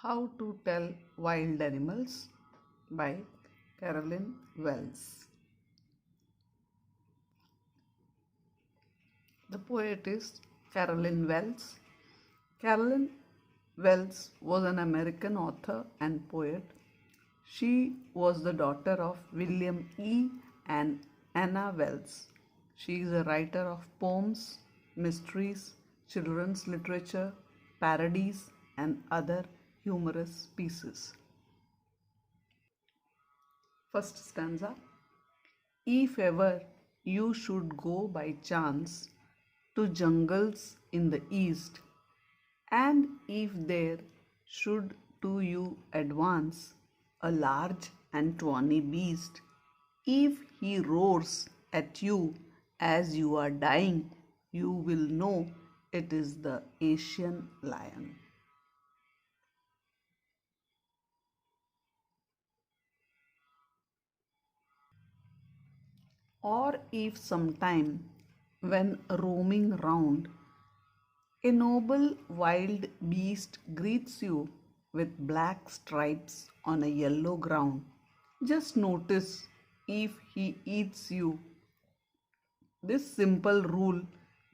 How to Tell Wild Animals by Carolyn Wells. The poet is Carolyn Wells. Carolyn Wells was an American author and poet. She was the daughter of William E. and Anna Wells. She is a writer of poems, mysteries, children's literature, parodies, and other humorous pieces. First stanza. If ever you should go by chance to jungles in the east, and if there should to you advance a large and tawny beast, if he roars at you as you are dying, you will know it is the Asian lion. Or if sometime when roaming round a noble wild beast greets you with black stripes on a yellow ground, just notice if he eats you. This simple rule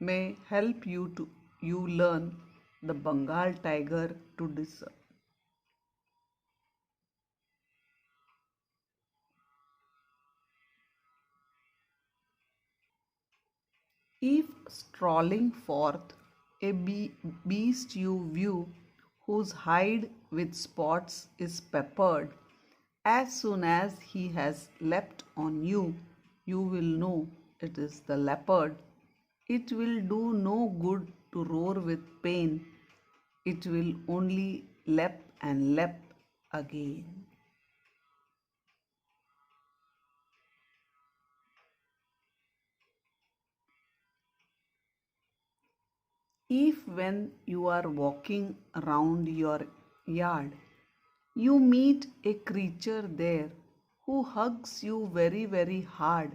may help you learn the Bengal tiger to discern. If strolling forth a beast you view, whose hide with spots is peppered, as soon as he has leapt on you, you will know it is the leopard. It will do no good to roar with pain, it will only leap and leap again. If when you are walking around your yard, you meet a creature there who hugs you very, very hard,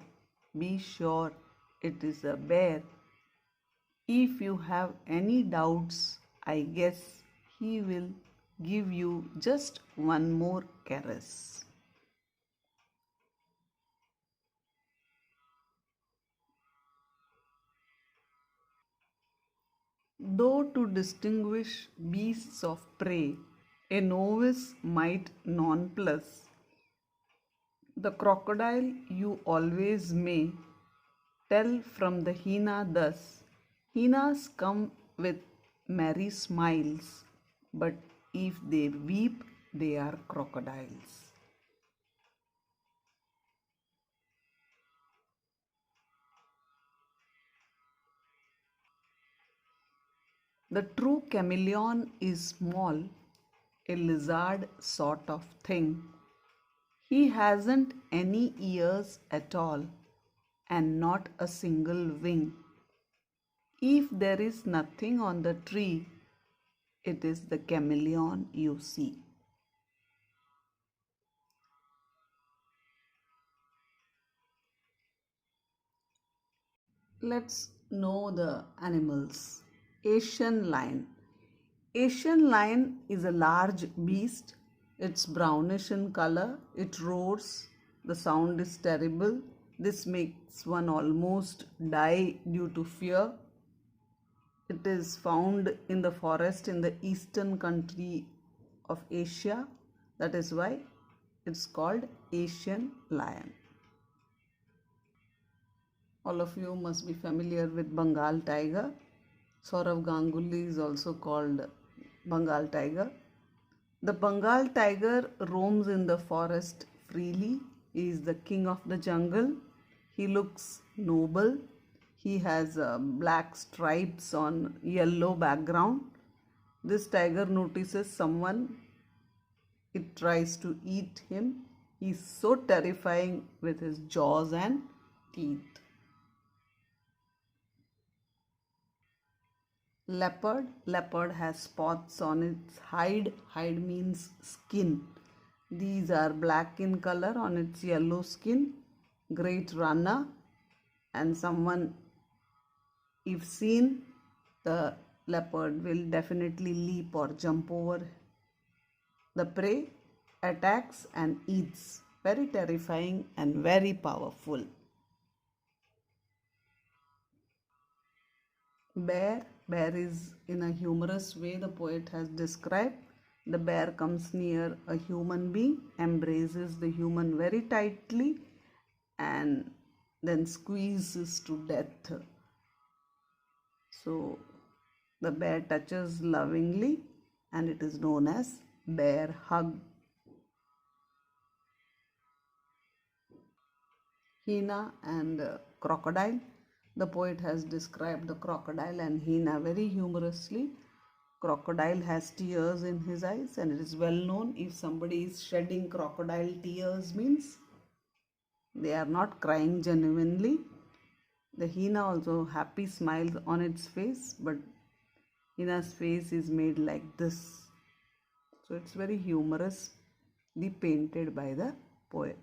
be sure it is a bear. If you have any doubts, I guess he will give you just one more caress. Though to distinguish beasts of prey, a novice might nonplus, the crocodile you always may tell from the hyena thus. Hyenas come with merry smiles, but if they weep, they are crocodiles. The true chameleon is small, a lizard sort of thing. He hasn't any ears at all and not a single wing. If there is nothing on the tree, it is the chameleon you see. Let's know the animals. Asian lion. Asian lion is a large beast. It's brownish in color. It roars. The sound is terrible. This makes one almost die due to fear. It is found in the forest in the eastern country of Asia. That is why it's called Asian lion. All of you must be familiar with Bengal tiger. Saurav Ganguly is also called Bengal tiger. The Bengal tiger roams in the forest freely. He is the king of the jungle. He looks noble. He has black stripes on yellow background. This tiger notices someone. It tries to eat him. He is so terrifying with his jaws and teeth. Leopard has spots on its hide. Hide means skin. These are black in color on its yellow skin. Great runner, and someone, if seen, the leopard will definitely leap or jump over. The prey attacks and eats. Very terrifying and very powerful. Bear. Bear is in a humorous way the poet has described. The bear comes near a human being, embraces the human very tightly, and then squeezes to death. So the bear touches lovingly, and it is known as bear hug. Hina and crocodile. The poet has described the crocodile and Hina very humorously. Crocodile has tears in his eyes, and it is well known if somebody is shedding crocodile tears means they are not crying genuinely. The Hina also happy smiles on its face, but Hina's face is made like this. So it's very humorously painted by the poet.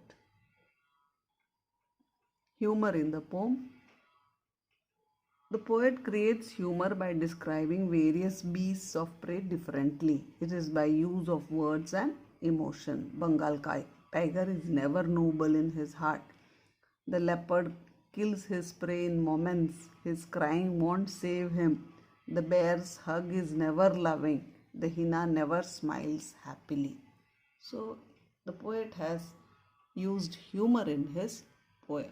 Humor in the poem. The poet creates humor by describing various beasts of prey differently. It is by use of words and emotion. Bengal tiger is never noble in his heart. The leopard kills his prey in moments. His crying won't save him. The bear's hug is never loving. The hyena never smiles happily. So the poet has used humor in his poem.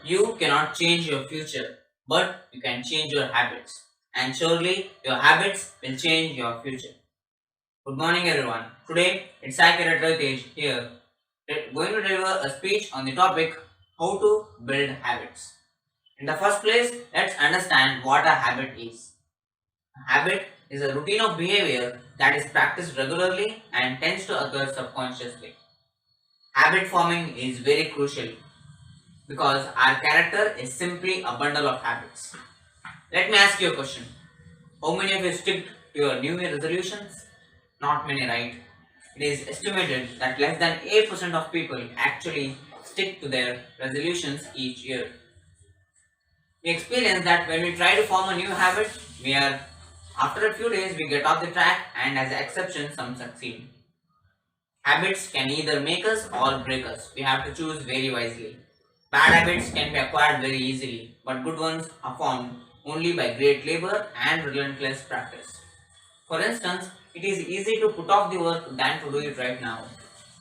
You cannot change your future, but you can change your habits. And surely your habits will change your future. Good morning, everyone. Today, it's Accurate Ritesh here, going to deliver a speech on the topic how to build habits. In the first place, let's understand what a habit is. A habit is a routine of behavior that is practiced regularly and tends to occur subconsciously. Habit forming is very crucial because our character is simply a bundle of habits. Let me ask you a question. How many of you stick to your New Year resolutions? Not many, right? It is estimated that less than 8% of people actually stick to their resolutions each year. We experience that when we try to form a new habit, after a few days, we get off the track, and as an exception, some succeed. Habits can either make us or break us. We have to choose very wisely. Bad habits can be acquired very easily, but good ones are formed only by great labor and relentless practice. For instance, it is easy to put off the work than to do it right now.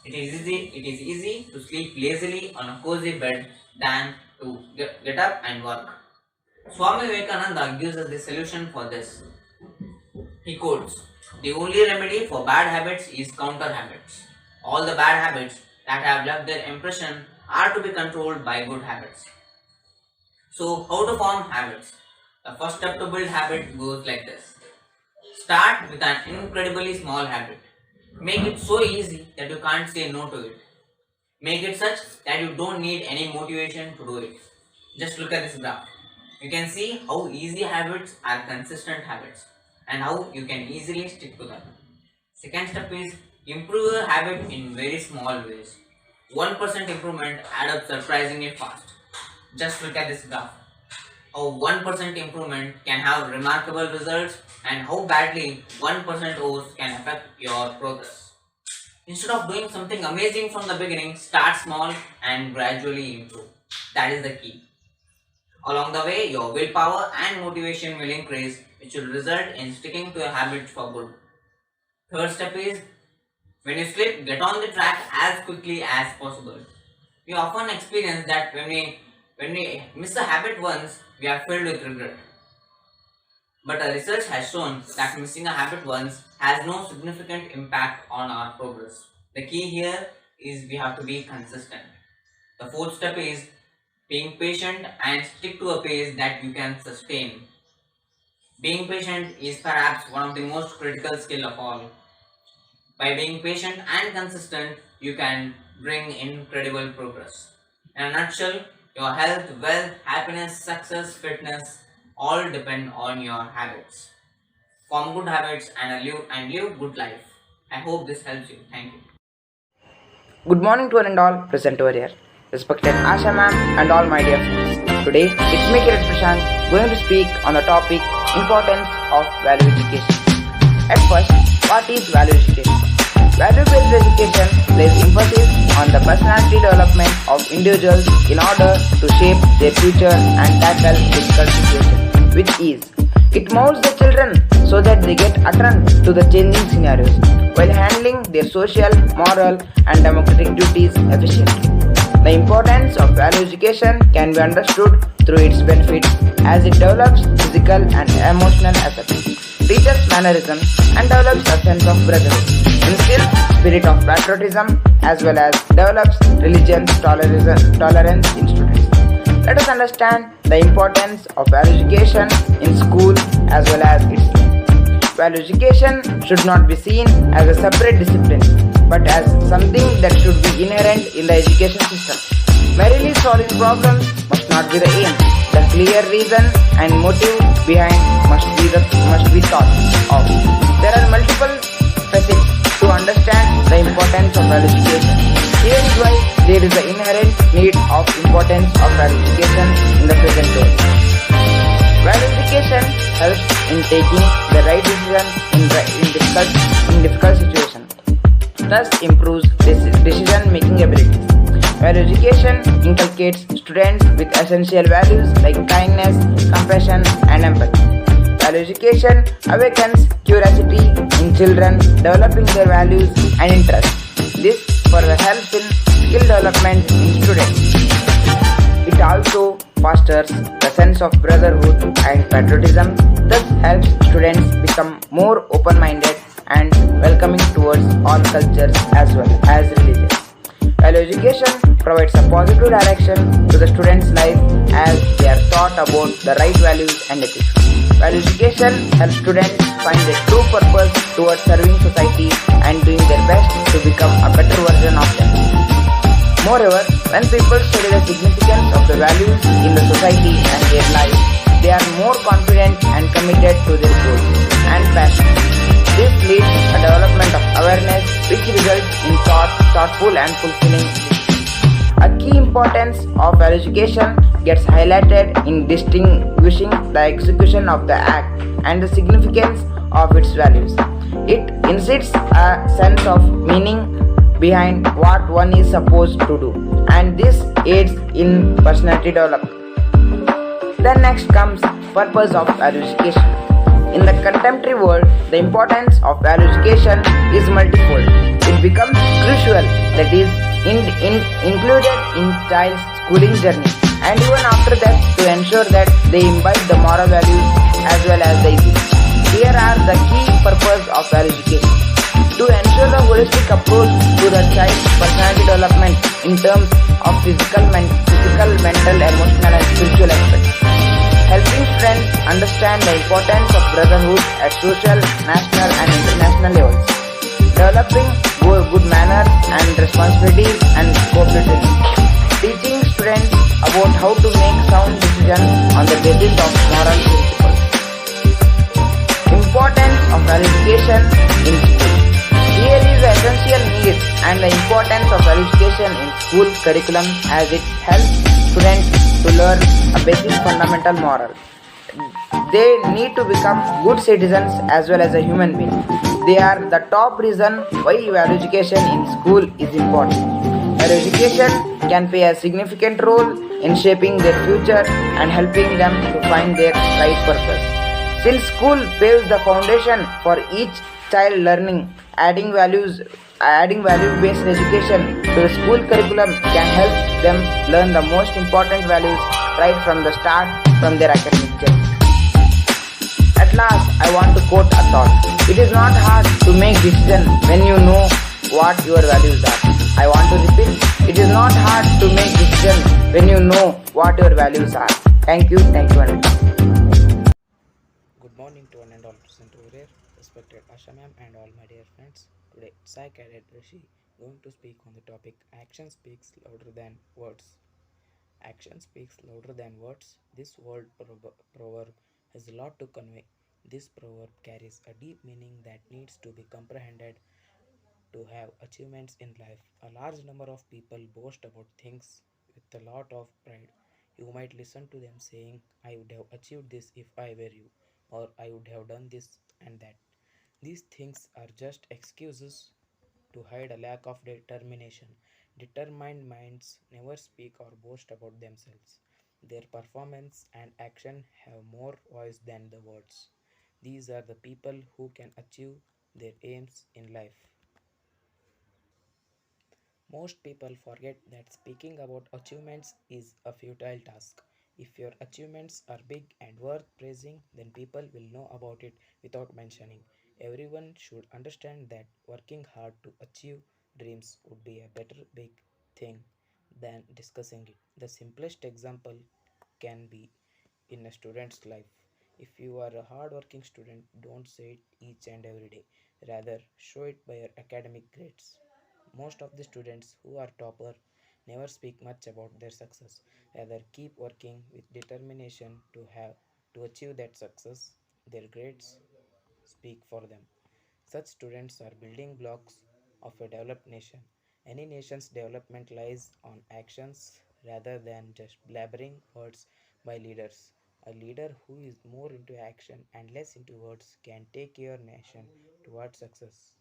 It is easy to sleep lazily on a cozy bed than to get up and work. Swami Vivekananda gives us the solution for this. He quotes, "The only remedy for bad habits is counter habits. All the bad habits that have left their impression are to be controlled by good habits." So, how to form habits? The first step to build habit goes like this. Start with an incredibly small habit. Make it so easy that you can't say no to it. Make it such that you don't need any motivation to do it. Just look at this graph. You can see how easy habits are consistent habits and how you can easily stick to them. Second step is improve your habit in very small ways. 1% improvement adds up surprisingly fast. Just look at this graph. How 1% improvement can have remarkable results and how badly 1% oats can affect your progress. Instead of doing something amazing from the beginning, start small and gradually improve. That is the key. Along the way, your willpower and motivation will increase, which will result in sticking to a habit for good. Third step is when you slip, get on the track as quickly as possible. We often experience that when we miss a habit once, we are filled with regret. But a research has shown that missing a habit once has no significant impact on our progress. The key here is we have to be consistent. The fourth step is being patient and stick to a pace that you can sustain. Being patient is perhaps one of the most critical skill of all. By being patient and consistent, you can bring incredible progress. In a nutshell, your health, wealth, happiness, success, fitness all depend on your habits. Form good habits and live good life. I hope this helps you. Thank you. Good morning to one and all present over here. Respected Asha ma'am and all my dear friends. Today it's me Kirat Prashant going to speak on the topic importance of value education. At first, what is value education? Value-based education places emphasis on the personality development of individuals in order to shape their future and tackle difficult situations, which is it molds the children so that they get attuned to the changing scenarios while handling their social, moral and democratic duties efficiently. The importance of value education can be understood through its benefits as it develops physical and emotional aspects, teaches mannerism and develops a sense of brotherhood, instills spirit of patriotism as well as develops religious tolerance in students. Let us understand the importance of value education in school as well as its life. Value education should not be seen as a separate discipline but as something that should be inherent in the education system. Merely solving problems must not be the aim. The clear reason and motive behind must be thought of. There are multiple facets to understand the importance of value education. Here is why there is the inherent need of importance of value education in the present world. Value education helps in taking the right decision in difficult situations. Thus improves decision making abilities. Value education inculcates students with essential values like kindness, compassion and empathy. Value education awakens curiosity in children, developing their values and interests. This further helps in skill development in students. It also fosters the sense of brotherhood and patriotism, thus helps students become more open-minded and welcoming towards all cultures as well as religions. Value education provides a positive direction to the students' life as they are taught about the right values and ethics. Value education helps students find their true purpose towards serving society and doing their best to become a better version of them. Moreover, when people study the significance of the values in the society and their life, they are more confident and committed to their goals and passion. This leads to a development of awareness which results in thoughtful and fulfilling lives. A key importance of value education gets highlighted in distinguishing the execution of the act and the significance of its values. It insists a sense of meaning behind what one is supposed to do, and this aids in personality development. Then next comes purpose of value education. In the contemporary world, the importance of value education is multifold. It becomes crucial that is included in child's schooling journey and even after that to ensure that they imbibe the moral values as well as the ethics. Here are the key purpose of value education. To ensure the holistic approach to the child's personality development in terms of physical, mental, emotional and spiritual aspects. Helping students understand the importance of brotherhood at social, national and international levels. Developing good manners and responsibilities and cooperation. Teaching students about how to make sound decisions on the basis of moral principles. Importance of value education in school. Here is the essential need and the importance of value education in school curriculum as it helps students to learn a basic fundamental moral. They need to become good citizens as well as a human being. They are the top reason why value education in school is important. Value education can play a significant role in shaping their future and helping them to find their right purpose. Since school paves the foundation for each child learning, adding value-based education to the school curriculum can help them learn the most important values right from the start from their academic journey. At last, I want to quote a thought. It is not hard to make decisions when you know what your values are. I want to repeat, it is not hard to make decisions when you know what your values are. Thank you, and Good morning to one and all present over here, respected Asha ma'am and all my dear friends. Today, Sai Cadet Rishi going to speak on the topic Action Speaks Louder Than Words. Action speaks louder than words. This world proverb has a lot to convey. This proverb carries a deep meaning that needs to be comprehended to have achievements in life. A large number of people boast about things with a lot of pride. You might listen to them saying, I would have achieved this if I were you, or I would have done this and that. These things are just excuses to hide a lack of determination. Determined minds never speak or boast about themselves. Their performance and action have more voice than the words. These are the people who can achieve their aims in life. Most people forget that speaking about achievements is a futile task. If your achievements are big and worth praising, then people will know about it without mentioning. Everyone should understand that working hard to achieve dreams would be a better big thing than discussing it. The simplest example can be in a student's life. If you are a hard-working student, don't say it each and every day. Rather, show it by your academic grades. Most of the students who are topper never speak much about their success. Rather, keep working with determination to achieve that success. Their grades speak for them. Such students are building blocks of a developed nation. Any nation's development lies on actions rather than just blabbering words by leaders. A leader who is more into action and less into words can take your nation towards success.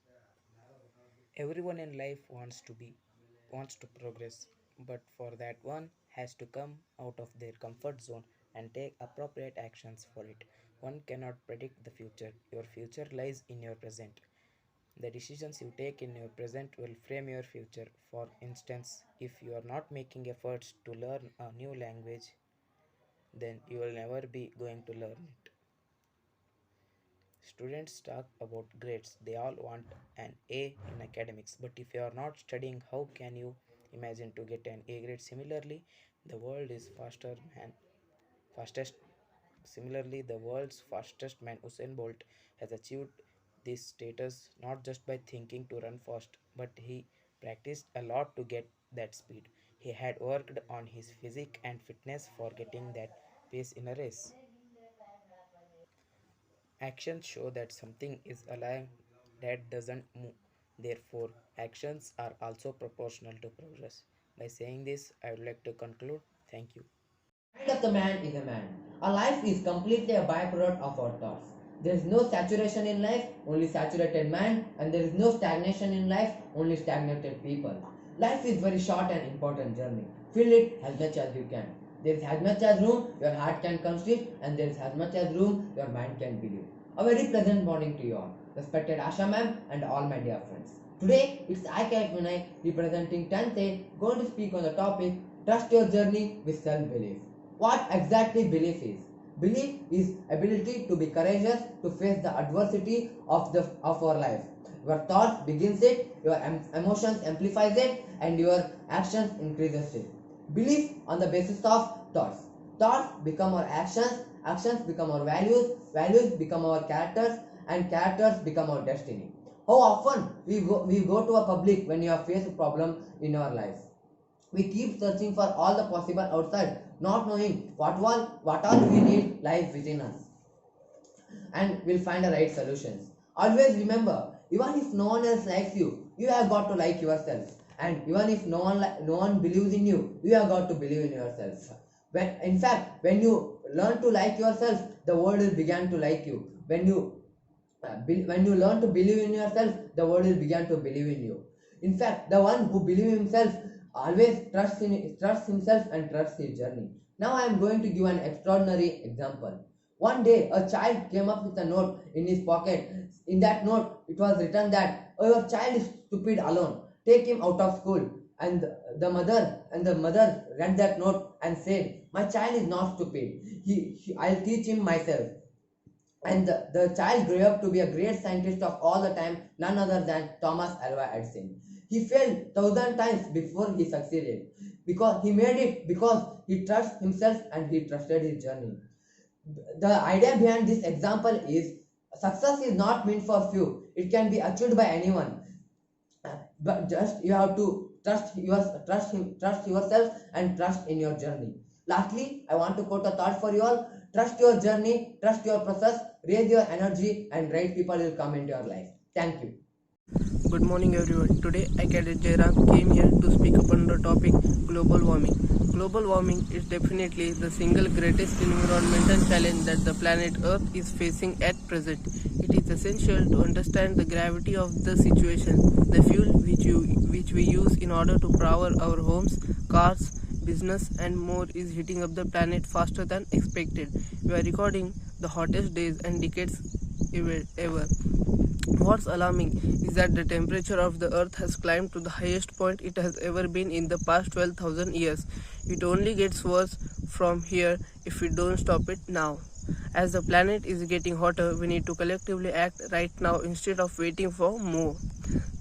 Everyone in life wants to progress, but for that one has to come out of their comfort zone and take appropriate actions for it. One cannot predict the future. Your future lies in your present. The decisions you take in your present will frame your future. For instance, if you are not making efforts to learn a new language, then you will never be going to learn it. Students talk about grades. They all want an A in academics. But if you are not studying, how can you imagine to get an A grade? The world is fastest. Similarly, the world's fastest man Usain Bolt has achieved this status not just by thinking to run fast, but he practiced a lot to get that speed. He had worked on his physique and fitness for getting that pace in a race. Actions show that something is alive that doesn't move. Therefore, actions are also proportional to progress. By saying this, I would like to conclude. Thank you. Mind of the man is a man. Our life is completely a byproduct of our thoughts. There is no saturation in life, only saturated man, and there is no stagnation in life, only stagnated people. Life is very short and important journey. Fill it as much as you can. There is as much as room your heart can conceive, and there is as much as room your mind can believe. A very pleasant morning to you all, respected Asha ma'am and all my dear friends. Today, it's I Vinay representing 10th A, going to speak on the topic Trust Your Journey with Self-Belief. What exactly belief is? Belief is ability to be courageous to face the adversity of our life. Your thoughts begins it, your emotions amplifies it, and your actions increases it. Belief on the basis of thoughts. Thoughts become our actions, actions become our values, values become our characters, and characters become our destiny. How often we go to a public when you have faced a problem in our life? We keep searching for all the possible outside, not knowing what all we need lies within us, and we'll find the right solutions. Always remember, even if no one else likes you, you have got to like yourself. And even if no one believes in you, you have got to believe in yourself. In fact, when you learn to like yourself, the world will begin to like you. When you learn to believe in yourself, the world will begin to believe in you. In fact, the one who believes in himself always trusts himself and trusts his journey. Now I am going to give an extraordinary example. One day, a child came up with a note in his pocket. In that note, it was written that, "Oh, your child is stupid alone. Take him out of school." And the mother read that note and said, "My child is not stupid. I'll teach him myself." And the child grew up to be a great scientist of all the time, none other than Thomas Alva Edison. He failed 1,000 times before he succeeded, because he made it because he trusted himself and he trusted his journey. The idea behind this example is success is not meant for few. It can be achieved by anyone. But just you have to trust yourself and trust in your journey. Lastly, I want to quote a thought for you all. Trust your journey, trust your process, raise your energy, and right people will come into your life. Thank you. Good morning everyone. Today I, Cadet Jairam, came here to speak upon the topic global warming. Global warming is definitely the single greatest environmental challenge that the planet Earth is facing at present. It is essential to understand the gravity of the situation. The fuel which we use in order to power our homes, cars, business and more is heating up the planet faster than expected. We are recording the hottest days and decades ever. What's alarming is that the temperature of the earth has climbed to the highest point it has ever been in the past 12,000 years. It only gets worse from here if we don't stop it now. As the planet is getting hotter, we need to collectively act right now instead of waiting for more.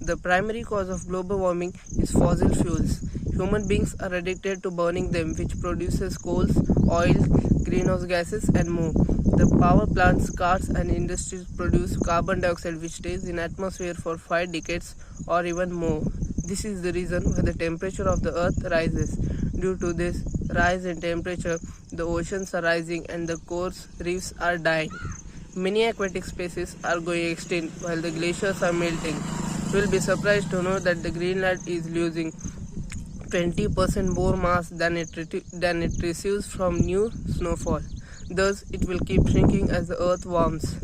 The primary cause of global warming is fossil fuels. Human beings are addicted to burning them, which produces coals, oils, greenhouse gases and more. The power plants, cars and industries produce carbon dioxide which stays in atmosphere for 5 decades or even more. This is the reason why the temperature of the earth rises. Due to this rise in temperature, the oceans are rising and the coral reefs are dying. Many aquatic species are going extinct while the glaciers are melting. You will be surprised to know that the Greenland is losing 20% more mass than it receives from new snowfall. Thus, it will keep shrinking as the earth warms.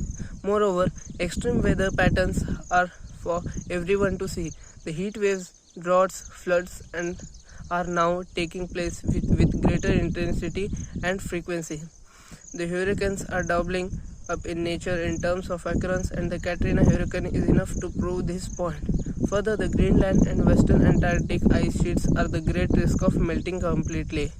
Moreover, extreme weather patterns are for everyone to see. The heat waves, droughts, floods and are now taking place with greater intensity and frequency. The hurricanes are doubling up in nature in terms of occurrence, and the Katrina hurricane is enough to prove this point. Further, the Greenland and Western Antarctic ice sheets are the great risk of melting completely.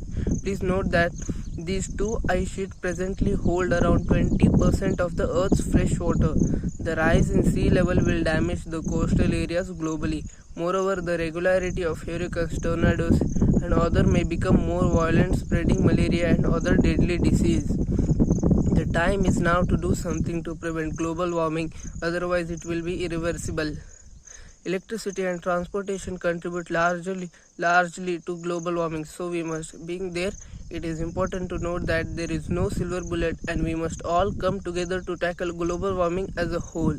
Please note that these two ice sheets presently hold around 20% of the Earth's fresh water. The rise in sea level will damage the coastal areas globally. Moreover, the regularity of hurricanes, tornadoes and other may become more violent, spreading malaria and other deadly diseases. The time is now to do something to prevent global warming, otherwise it will be irreversible. Electricity and transportation contribute largely to global warming, so we must being there. It is important to note that there is no silver bullet and we must all come together to tackle global warming as a whole.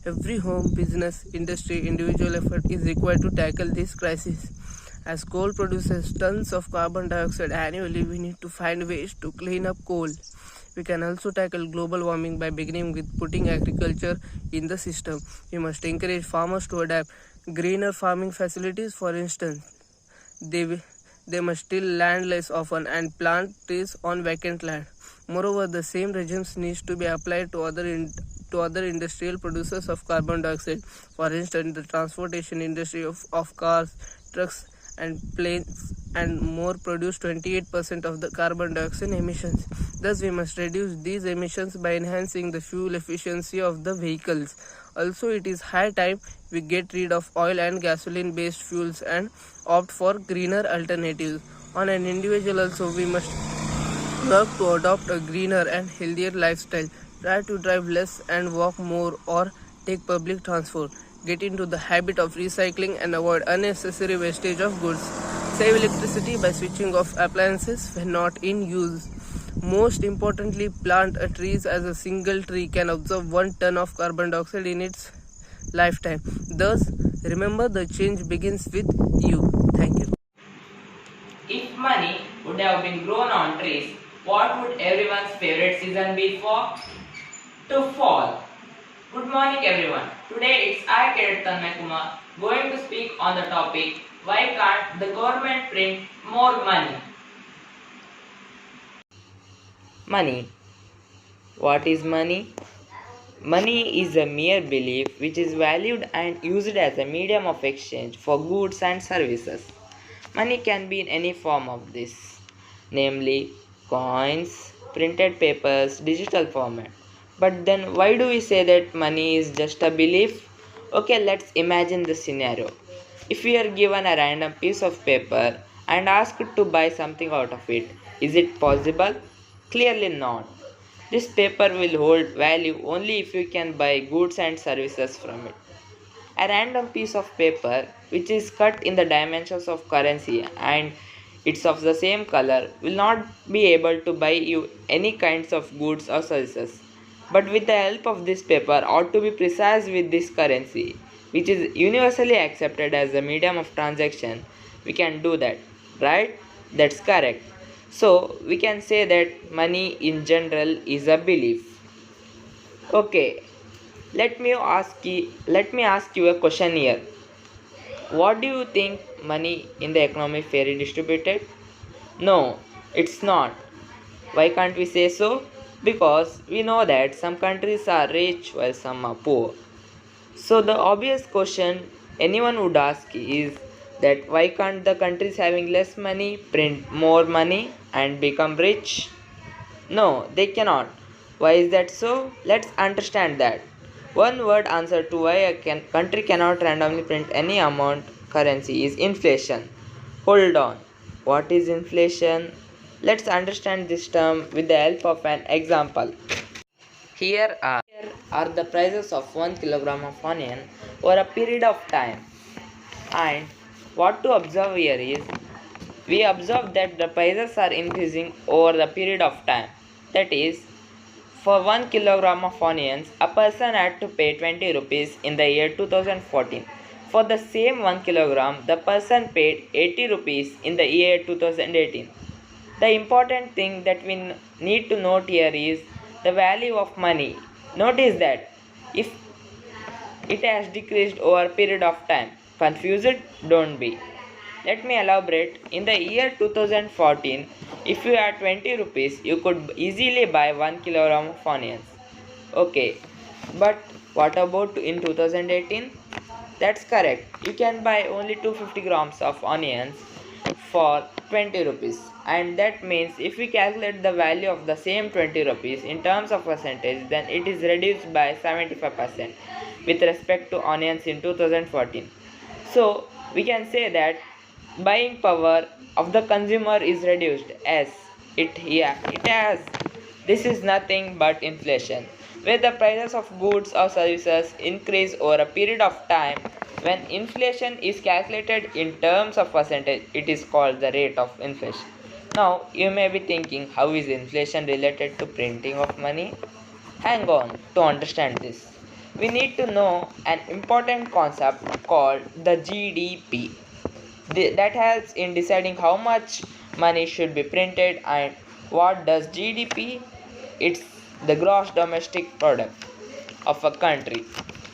Every home, business, industry, individual effort is required to tackle this crisis. As coal produces tons of carbon dioxide annually, we need to find ways to clean up coal. We can also tackle global warming by beginning with putting agriculture in the system. We must encourage farmers to adapt greener farming facilities. For instance, they must till land less often and plant trees on vacant land. Moreover, the same regimes needs to be applied to other industrial producers of carbon dioxide. For instance, the transportation industry of cars, trucks and planes and more produce 28% of the carbon dioxide emissions. Thus, we must reduce these emissions by enhancing the fuel efficiency of the vehicles. Also, it is high time we get rid of oil and gasoline based fuels and opt for greener alternatives. On an individual also, we must Work to adopt a greener and healthier lifestyle. Try to drive less and walk more or take public transport. Get into the habit of recycling and avoid unnecessary wastage of goods. Save electricity by switching off appliances when not in use. Most importantly, plant a trees as a single tree can absorb 1 ton of carbon dioxide in its lifetime. Thus, remember the change begins with you. Thank you. If money would have been grown on trees, what would everyone's favorite season be for? To fall. Good morning everyone. Today it's I, Cadet Tanmay Kumar, going to speak on the topic why can't the government print more money? Money. What is money? Money is a mere belief which is valued and used as a medium of exchange for goods and services. Money can be in any form of this, namely coins, printed papers, digital format. But then why do we say that money is just a belief? Okay, let's imagine the scenario. If we are given a random piece of paper and asked to buy something out of it, is it possible? Clearly not. This paper will hold value only if you can buy goods and services from it. A random piece of paper which is cut in the dimensions of currency and it's of the same color will not be able to buy you any kinds of goods or services. But with the help of this paper or to be precise with this currency, which is universally accepted as a medium of transaction, we can do that, right? That's correct. So we can say that money in general is a belief. Okay, let me ask you a question here. What do you think money in the economy fairly distributed? No, it's not. Why can't we say so? Because we know that some countries are rich while some are poor. So the obvious question anyone would ask is that why can't the countries having less money print more money and become rich? No, they cannot. Why is that so? Let's understand that. One word answer to why a country cannot randomly print any amount currency is inflation. Hold on. What is inflation? Let's understand this term with the help of an example. Here are the prices of 1 kilogram of onion over a period of time. And what to observe here is we observe that the prices are increasing over the period of time. That is, for 1 kilogram of onions, a person had to pay 20 rupees in the year 2014. For the same 1 kilogram, the person paid 80 rupees in the year 2018. The important thing that we need to note here is the value of money. Notice that if it has decreased over a period of time. Confused? Don't be. Let me elaborate. In the year 2014, if you had 20 rupees, you could easily buy 1 kilogram of onions. Okay, but what about in 2018? That's correct. You can buy only 250 grams of onions for 20 rupees. And that means if we calculate the value of the same 20 rupees in terms of percentage, then it is reduced by 75% with respect to onions in 2014. So we can say that buying power of the consumer is reduced as it has. This is nothing but inflation, where the prices of goods or services increase over a period of time. When inflation is calculated in terms of percentage, it is called the rate of inflation. Now you may be thinking, how is inflation related to printing of money? Hang on to understand this. We need to know an important concept called the GDP. That helps in deciding how much money should be printed. And what does GDP? It's the gross domestic product of a country,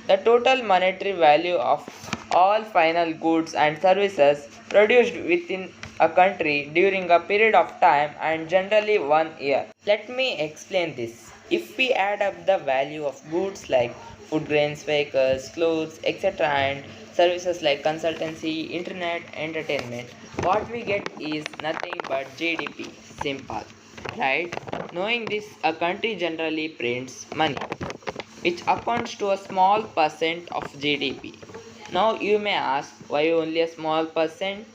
the total monetary value of all final goods and services produced within a country during a period of time and generally 1 year. Let me explain this. If we add up the value of goods like food grains, vehicles, clothes, etc., and services like consultancy, internet, entertainment, what we get is nothing but GDP. Simple, right? Knowing this, a country generally prints money, which accounts to a small percent of GDP. Now you may ask, why only a small percent?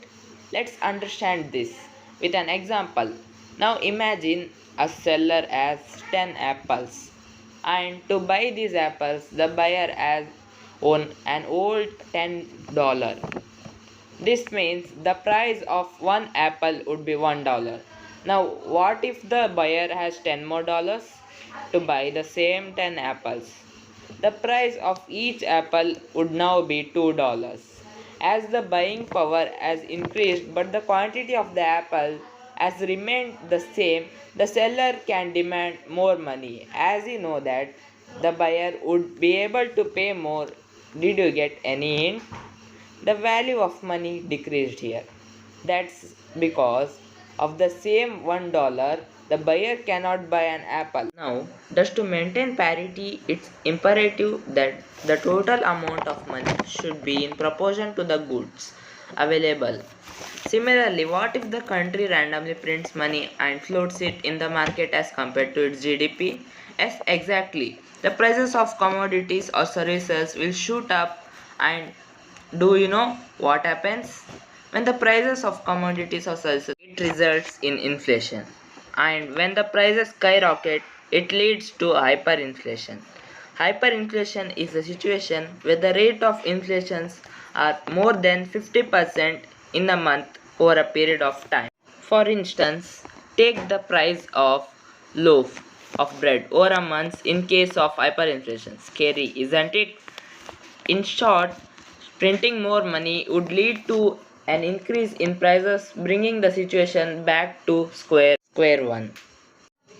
Let's understand this with an example. Now imagine a seller has 10 apples, and to buy these apples the buyer has on an old $10. This means the price of one apple would be $1. Now what if the buyer has 10 more dollars to buy the same 10 apples? The price of each apple would now be $2. As the buying power has increased but the quantity of the apple has remained the same, the seller can demand more money as he know that the buyer would be able to pay more. Did you get any hint? The value of money decreased here. That's because of the same $1, the buyer cannot buy an apple. Now, just to maintain parity, it's imperative that the total amount of money should be in proportion to the goods available. Similarly, what if the country randomly prints money and floats it in the market as compared to its GDP? Yes, exactly. The prices of commodities or services will shoot up, and do you know what happens? When the prices of commodities or services, it results in inflation. And when the prices skyrocket, it leads to hyperinflation. Hyperinflation is a situation where the rate of inflations are more than 50% in a month over a period of time. For instance, take the price of loaf of bread over a month in case of hyperinflation. Scary, isn't it? In short, printing more money would lead to an increase in prices, bringing the situation back to square one.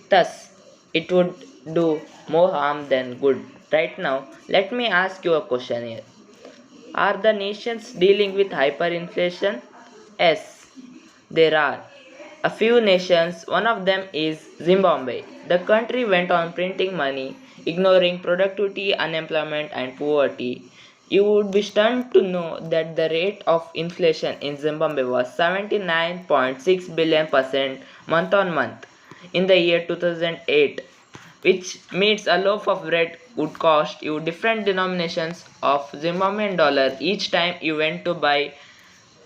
Thus, it would do more harm than good. Right now, let me ask you a question here. Are the nations dealing with hyperinflation? Yes, there are. A few nations, one of them is Zimbabwe. The country went on printing money, ignoring productivity, unemployment, and poverty. You would be stunned to know that the rate of inflation in Zimbabwe was 79.6 billion% month on month in the year 2008, which means a loaf of bread would cost you different denominations of Zimbabwean dollar each time you went to buy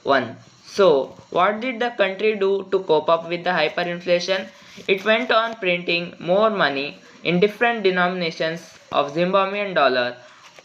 one. So, what did the country do to cope up with the hyperinflation? It went on printing more money in different denominations of Zimbabwean dollar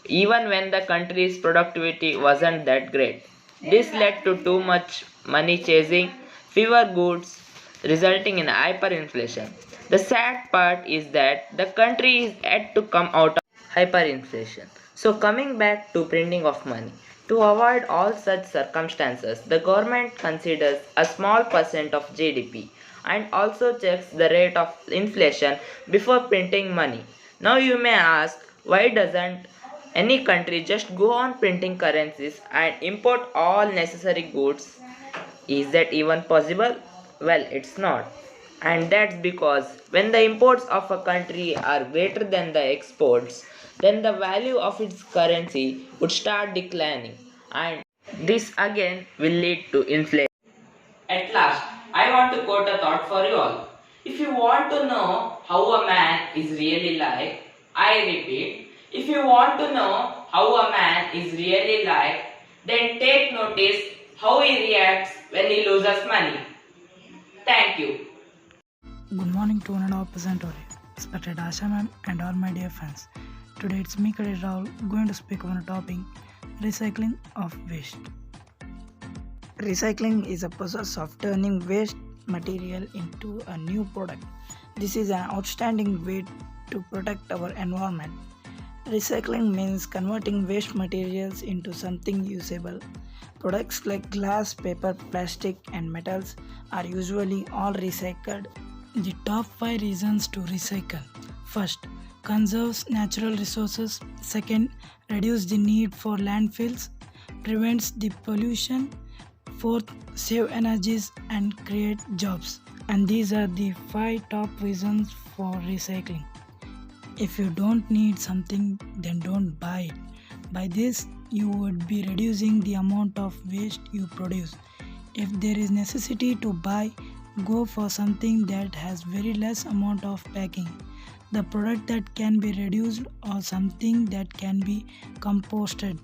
even when the country's productivity wasn't that great. This led to too much money chasing fewer goods, resulting in hyperinflation. The sad part is that the country is yet to come out of hyperinflation. So, coming back to printing of money, to avoid all such circumstances, the government considers a small percent of GDP and also checks the rate of inflation before printing money. Now, you may ask, why doesn't any country just go on printing currencies and import all necessary goods? Is that even possible? Well, it's not. And that's because when the imports of a country are greater than the exports, then the value of its currency would start declining. And this again will lead to inflation. At last, I want to quote a thought for you all. If you want to know how a man is really like, I repeat, if you want to know how a man is really like, then take notice how he reacts when he loses money. Thank you. Good morning to one and all present respected Asha ma'am and all my dear friends. Today it's me, Kadir Rahul, going to speak on a topic, recycling of waste. Recycling is a process of turning waste material into a new product. This is an outstanding way to protect our environment. Recycling means converting waste materials into something usable. Products like glass, paper, plastic, and metals are usually all recycled. The top 5 reasons to recycle. First, conserves natural resources. Second, reduce the need for landfills, prevents the pollution. Fourth, save energies and create jobs. And these are the 5 top reasons for recycling. If you don't need something, then don't buy it. By this, you would be reducing the amount of waste you produce. If there is necessity to buy, go for something that has very less amount of packing, the product that can be reduced, or something that can be composted.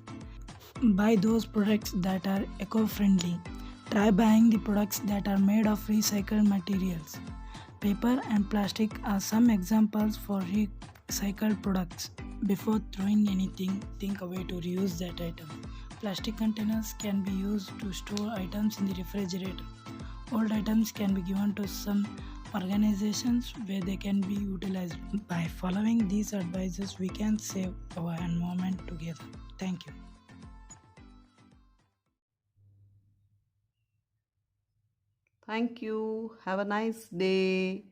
Buy those products that are eco-friendly. Try buying the products that are made of recycled materials. Paper and plastic are some examples for recycled products. Before throwing anything, think a way to reuse that item. Plastic containers can be used to store items in the refrigerator. Old items can be given to some organizations where they can be utilized. By following these advices, we can save our environment together. Thank you. Thank you. Have a nice day.